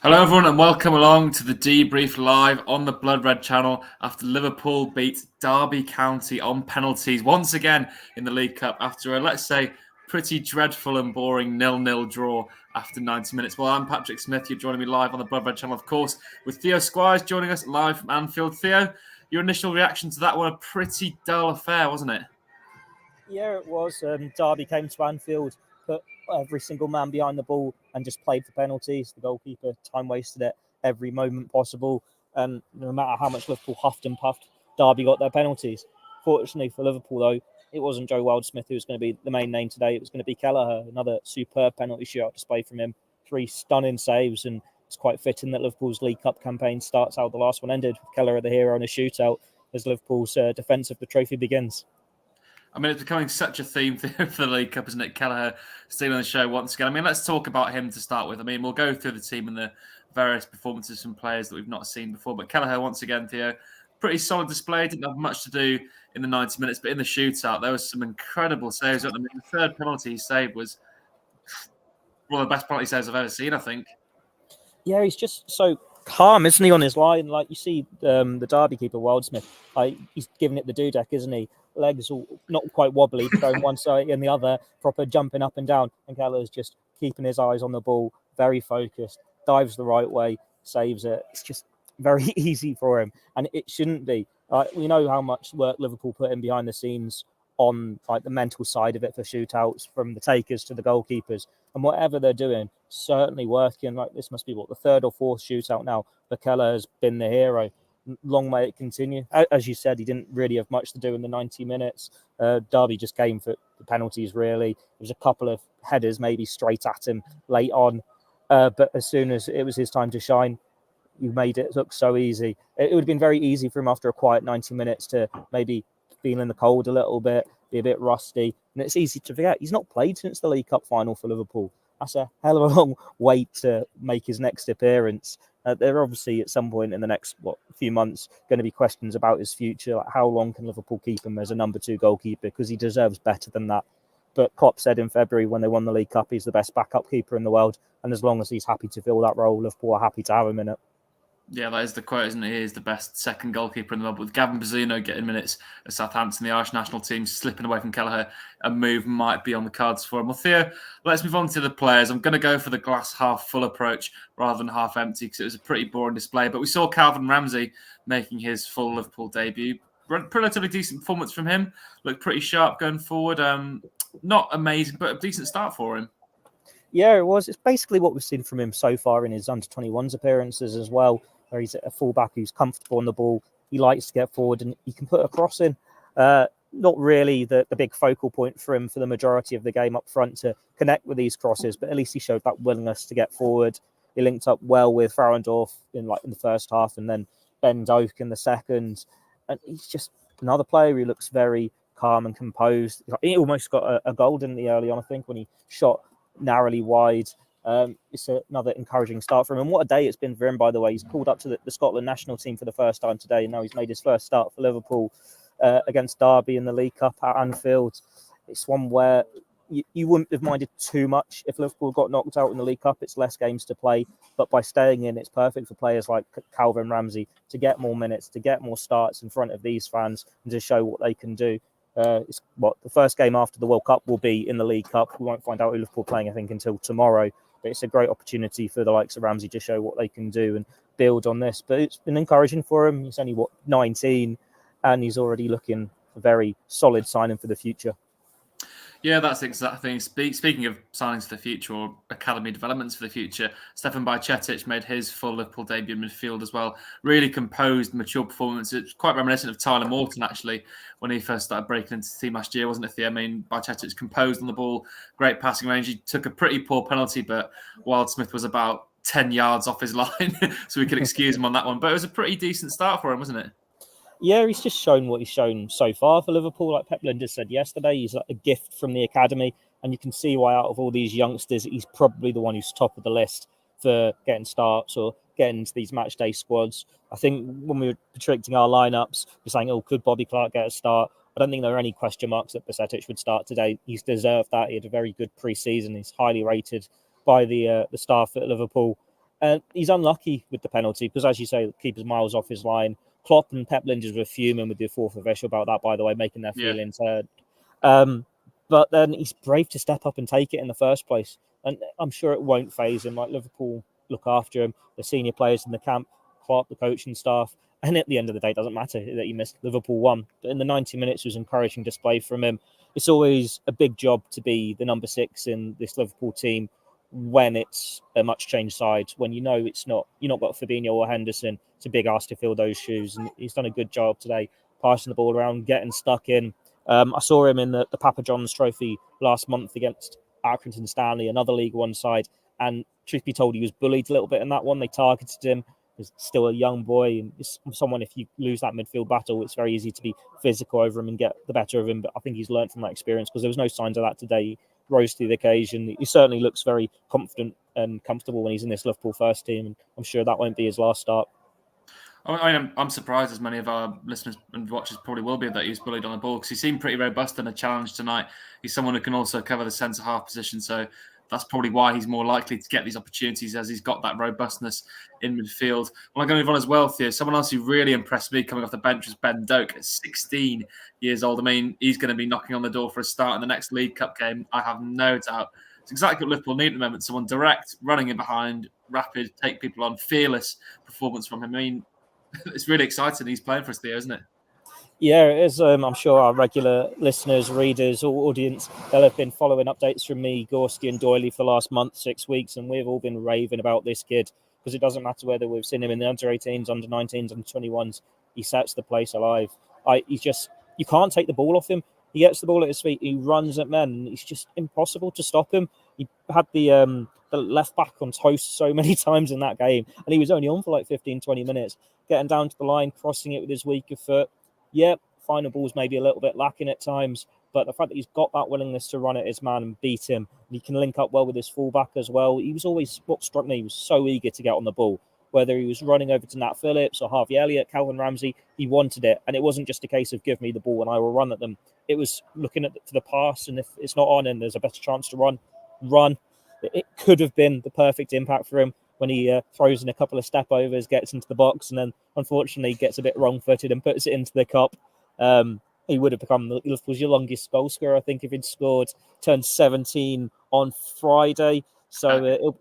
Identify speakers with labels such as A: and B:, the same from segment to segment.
A: Hello everyone and welcome along to the Debrief live on the Blood Red channel after Liverpool beat Derby County on penalties once again in the League Cup after a, let's say, pretty dreadful and boring 0-0 draw after 90 minutes. Well, I'm Patrick Smith. You're joining me live on the Blood Red channel, of course, with Theo Squires joining us live from Anfield. Theo, your initial reaction to that one, a pretty dull affair, wasn't it?
B: Yeah, it was. Derby came to Anfield, put every single man behind the ball and just played for penalties. The goalkeeper time wasted it every moment possible. And no matter how much Liverpool huffed and puffed, Derby got their penalties. Fortunately for Liverpool, though, it wasn't Joe Wildsmith who was going to be the main name today. It was going to be Kelleher, another superb penalty shootout display from him. 3 stunning saves, and it's quite fitting that Liverpool's League Cup campaign starts how the last one ended, with Kelleher the hero in a shootout as Liverpool's defence of the trophy begins.
A: I mean, it's becoming such a theme for the League Cup, isn't it? Kelleher stealing the show once again. I mean, let's talk about him to start with. I mean, we'll go through the team and the various performances from players that we've not seen before. But Kelleher, once again, Theo, pretty solid display. Didn't have much to do in the 90 minutes, but in the shootout, there was some incredible saves. I mean, the third penalty he saved was one of the best penalty saves I've ever seen, I think.
B: Yeah, he's just so calm, isn't he, on his line? Like you see the Derby keeper, Wildsmith, he's giving it the dudek, isn't he? Legs all not quite wobbly, going one side and the other, proper jumping up and down. And Kelleher's just keeping his eyes on the ball, very focused, dives the right way, saves it. It's just very easy for him, and it shouldn't be. We know how much work Liverpool put in behind the scenes on like the mental side of it for shootouts, from the takers to the goalkeepers, and whatever they're doing, certainly working. Like this must be the 3rd or 4th shootout now. Kelleher has been the hero. Long may it continue. As you said, he didn't really have much to do in the 90 minutes. Derby just came for the penalties, really. There was a couple of headers maybe straight at him late on. But as soon as it was his time to shine, you made it look so easy. It would have been very easy for him after a quiet 90 minutes to maybe feel in the cold a little bit, be a bit rusty. And it's easy to forget he's not played since the League Cup final for Liverpool. That's a hell of a long wait to make his next appearance. There are obviously at some point in the next few months going to be questions about his future. Like how long can Liverpool keep him as a number 2 goalkeeper? Because he deserves better than that. But Klopp said in February when they won the League Cup, he's the best backup keeper in the world. And as long as he's happy to fill that role, Liverpool are happy to have him in it.
A: Yeah, that is the quote, isn't it? He is the best second goalkeeper in the world. With Gavin Bazunu getting minutes at Southampton, the Irish national team slipping away from Kelleher, a move might be on the cards for him. Well, Theo, let's move on to the players. I'm going to go for the glass half full approach rather than half empty because it was a pretty boring display. But we saw Caoimhin Ramsey making his full Liverpool debut. Relatively decent performance from him. Looked pretty sharp going forward. Not amazing, but a decent start for him.
B: Yeah, it was. It's basically what we've seen from him so far in his under-21s appearances as well, where he's a fullback who's comfortable on the ball. He likes to get forward and he can put a cross in. Not really the big focal point for him for the majority of the game up front to connect with these crosses, but at least he showed that willingness to get forward. He linked up well with Farrendorf in the first half, and then Ben Doak in the second. And he's just another player who looks very calm and composed. He almost got a goal in the early on, I think, when he shot narrowly wide. It's another encouraging start for him. And what a day it's been for him, by the way. He's called up to the Scotland national team for the first time today, and now he's made his first start for Liverpool against Derby in the League Cup at Anfield. It's one where you wouldn't have minded too much if Liverpool got knocked out in the League Cup. It's less games to play, but by staying in, it's perfect for players like Caoimhin Ramsey to get more minutes, to get more starts in front of these fans and to show what they can do. It's the first game after the World Cup will be in the League Cup. We won't find out who Liverpool playing, I think, until tomorrow. But it's a great opportunity for the likes of Ramsey to show what they can do and build on this. But it's been encouraging for him. He's only 19, and he's already looking a very solid signing for the future.
A: Yeah, that's the exact thing. Speaking of signings for the future or academy developments for the future, Stefan Bajcetic made his full Liverpool debut in midfield as well. Really composed, mature performance. It's quite reminiscent of Tyler Morton, actually, when he first started breaking into the team last year, wasn't it, Theo? I mean, Bajcetic composed on the ball, great passing range. He took a pretty poor penalty, but Wildsmith was about 10 yards off his line, so we could excuse him on that one. But it was a pretty decent start for him, wasn't it?
B: Yeah, he's just shown what he's shown so far for Liverpool. Like Pep Linders said yesterday, he's like a gift from the academy. And you can see why out of all these youngsters, he's probably the one who's top of the list for getting starts or getting into these match day squads. I think when we were predicting our lineups, we're saying, could Bobby Clark get a start? I don't think there are any question marks that Bajcetic would start today. He's deserved that. He had a very good pre-season. He's highly rated by the staff at Liverpool. He's unlucky with the penalty because, as you say, the keeper's miles off his line. Klopp and Pep Linders were fuming with the fourth official about that, by the way, making their feelings heard. But then he's brave to step up and take it in the first place. And I'm sure it won't faze him. Like, Liverpool look after him, the senior players in the camp, Klopp, the coaching staff. And at the end of the day, it doesn't matter that he missed. Liverpool won. But in the 90 minutes, it was encouraging display from him. It's always a big job to be the number 6 in this Liverpool team when it's a much changed side, when you know you're not got Fabinho or Henderson. It's a big ask to fill those shoes, and he's done a good job today, passing the ball around, getting stuck in. I saw him in the Papa John's Trophy last month against Accrington Stanley, another League One side, and truth be told, he was bullied a little bit in that one. They targeted him. He's still a young boy, and someone, if you lose that midfield battle, it's very easy to be physical over him and get the better of him. But I think he's learned from that experience because there was no signs of that today. He rose to the occasion. He certainly looks very confident and comfortable when he's in this Liverpool first team, and I'm sure that won't be his last start.
A: I'm surprised, as many of our listeners and watchers probably will be, that he was bullied on the ball because he seemed pretty robust in a challenge tonight. He's someone who can also cover the centre-half position, so that's probably why he's more likely to get these opportunities, as he's got that robustness in midfield. Well, I'm going to move on as well, Theo. Someone else who really impressed me coming off the bench was Ben Doak at 16 years old. I mean, he's going to be knocking on the door for a start in the next League Cup game, I have no doubt. It's exactly what Liverpool need at the moment, someone direct, running in behind, rapid, take people on, fearless performance from him. I mean, it's really exciting. He's playing for us, Theo, isn't it?
B: Yeah, it is. I'm sure our regular listeners, readers, or audience, they'll have been following updates from me, Gorski and Doyley for the last month, 6 weeks, and we've all been raving about this kid because it doesn't matter whether we've seen him in the under-18s, under-19s, under-21s. He sets the place alive. You can't take the ball off him. He gets the ball at his feet. He runs at men. And it's just impossible to stop him. He had the left back on toast so many times in that game, and he was only on for like 15, 20 minutes, getting down to the line, crossing it with his weaker foot. Yeah, final balls maybe a little bit lacking at times, but the fact that he's got that willingness to run at his man and beat him, and he can link up well with his fullback as well. He was always, what struck me, he was so eager to get on the ball. Whether he was running over to Nat Phillips or Harvey Elliott, Calvin Ramsey, he wanted it. And it wasn't just a case of give me the ball and I will run at them. It was looking at the pass, and if it's not on and there's a better chance to run. It could have been the perfect impact for him when he throws in a couple of step overs, gets into the box, and then unfortunately gets a bit wrong-footed and puts it into the cup. He would have become Liverpool's longest goal scorer, I think, if he'd scored. Turned 17 on Friday, so it'll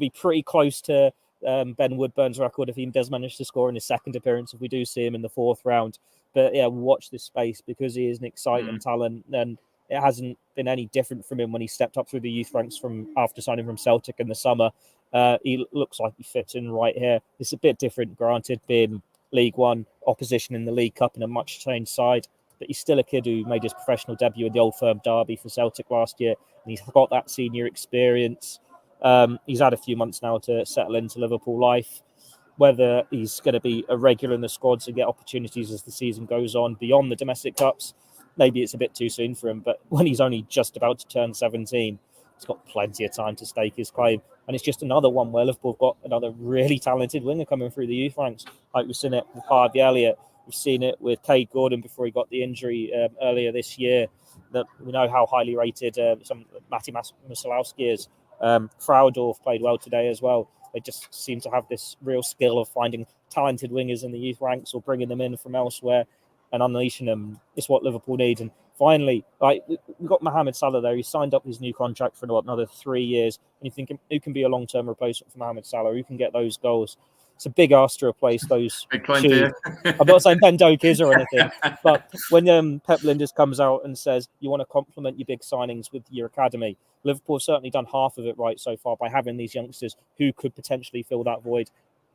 B: be pretty close to Ben Woodburn's record if he does manage to score in his second appearance, if we do see him in the fourth round. But yeah, watch this space because he is an exciting talent, and it hasn't been any different from him when he stepped up through the youth ranks from after signing from Celtic in the summer. He looks like he fits in right here. It's a bit different, granted, being League One opposition in the League Cup and a much changed side, but he's still a kid who made his professional debut in the Old Firm derby for Celtic last year, and he's got that senior experience. He's had a few months now to settle into Liverpool life. Whether he's going to be a regular in the squads and get opportunities as the season goes on beyond the domestic cups, maybe it's a bit too soon for him. But when he's only just about to turn 17, he's got plenty of time to stake his claim. And it's just another one where Liverpool have got another really talented winger coming through the youth ranks. Like we've seen it with Harvey Elliott. We've seen it with Cade Gordon before he got the injury earlier this year. That we know how highly rated some Matti Masalowski is. Fraudorf played well today as well. They just seem to have this real skill of finding talented wingers in the youth ranks or bringing them in from elsewhere and unleashing them. It's what Liverpool need. And finally, we've got Mohamed Salah there. He signed up his new contract for another 3 years. And you think, who can be a long-term replacement for Mohamed Salah? Who can get those goals? It's a big ask to replace those two. I'm not saying Ben Doak is or anything, but when Pep Linders comes out and says you want to complement your big signings with your academy, Liverpool have certainly done half of it right so far by having these youngsters who could potentially fill that void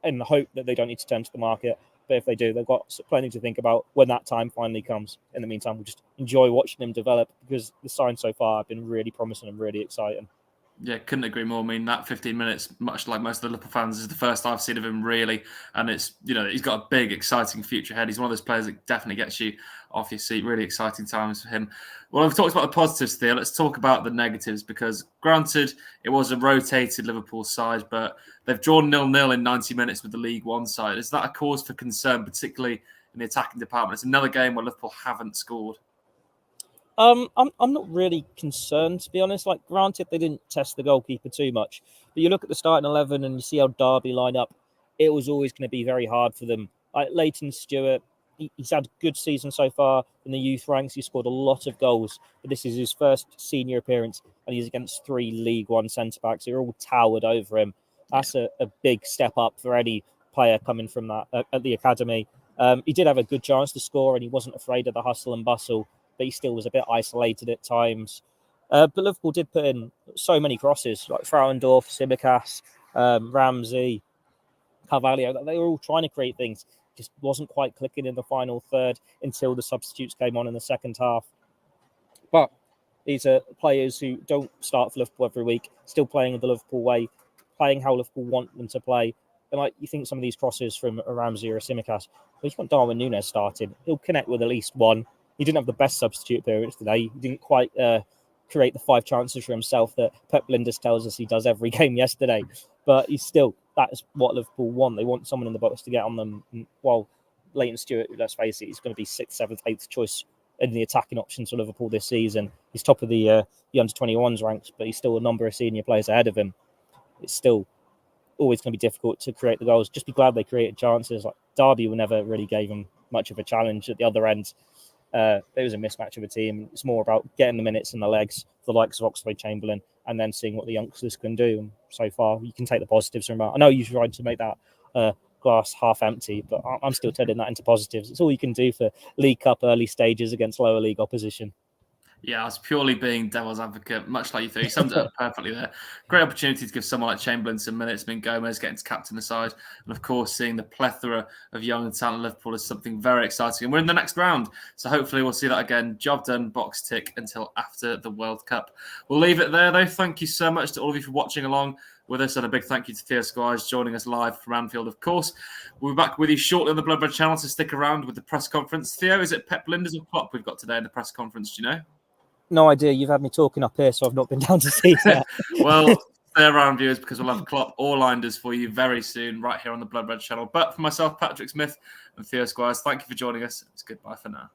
B: in the hope that they don't need to turn to the market. But if they do, they've got plenty to think about when that time finally comes. In the meantime, we'll just enjoy watching them develop because the signs so far have been really promising and really exciting.
A: Yeah, couldn't agree more. I mean, that 15 minutes, much like most of the Liverpool fans, is the first I've seen of him, really. And it's, he's got a big, exciting future ahead. He's one of those players that definitely gets you off your seat. Really exciting times for him. Well, we've talked about the positives, Theo. Let's talk about the negatives because, granted, it was a rotated Liverpool side, but they've drawn 0-0 in 90 minutes with the League One side. Is that a cause for concern, particularly in the attacking department? It's another game where Liverpool haven't scored.
B: I'm not really concerned, to be honest. Like, granted, they didn't test the goalkeeper too much, but you look at the starting 11 and you see how Derby line up. It was always going to be very hard for them. Like Leighton Stewart, he's had a good season so far in the youth ranks. He scored a lot of goals, but this is his first senior appearance, and he's against 3 League One centre backs who are all towered over him. That's a big step up for any player coming from that at the academy. He did have a good chance to score, and he wasn't afraid of the hustle and bustle, but he still was a bit isolated at times. But Liverpool did put in so many crosses, like Frauendorf, Simicas, Ramsey, Carvalho. They were all trying to create things. Just wasn't quite clicking in the final third until the substitutes came on in the second half. But these are players who don't start for Liverpool every week, still playing the Liverpool way, playing how Liverpool want them to play. And like you think some of these crosses from a Ramsey or a Simicas, well, you've got Darwin Núñez starting. He'll connect with at least one. He didn't have the best substitute appearance today. He didn't quite create the 5 chances for himself that Pep Linders tells us he does every game yesterday. But he's still, that's what Liverpool want. They want someone in the box to get on them. While Leighton Stewart, let's face it, he's going to be 6th, 7th, 8th choice in the attacking options for Liverpool this season. He's top of the under-21s ranks, but he's still a number of senior players ahead of him. It's still always going to be difficult to create the goals. Just be glad they created chances. Like Derby never really gave him much of a challenge at the other end. There was a mismatch of a team. It's more about getting the minutes and the legs for the likes of Oxlade-Chamberlain and then seeing what the youngsters can do. And so far, you can take the positives from that. I know you tried to make that glass half empty, but I'm still turning that into positives. It's all you can do for League Cup early stages against lower league opposition.
A: Yeah, I was purely being devil's advocate, much like you thought. You summed it up perfectly there. Great opportunity to give someone like Chamberlain some minutes. I mean, Gomez getting to captain the side. And of course, seeing the plethora of young and talented Liverpool is something very exciting. And we're in the next round. So hopefully we'll see that again. Job done, box tick until after the World Cup. We'll leave it there, though. Thank you so much to all of you for watching along with us. And a big thank you to Theo Squires joining us live from Anfield, of course. We'll be back with you shortly on the Blood Red channel, so stick around with the press conference. Theo, is it Pep Linders or Klopp we've got today in the press conference? Do you know?
B: No idea. You've had me talking up here, so I've not been down to see that.
A: Well, stay around, viewers, because we'll have Klopp or Linders for you very soon, right here on the Blood Red channel. But for myself, Patrick Smith, and Theo Squires, thank you for joining us. It's goodbye for now.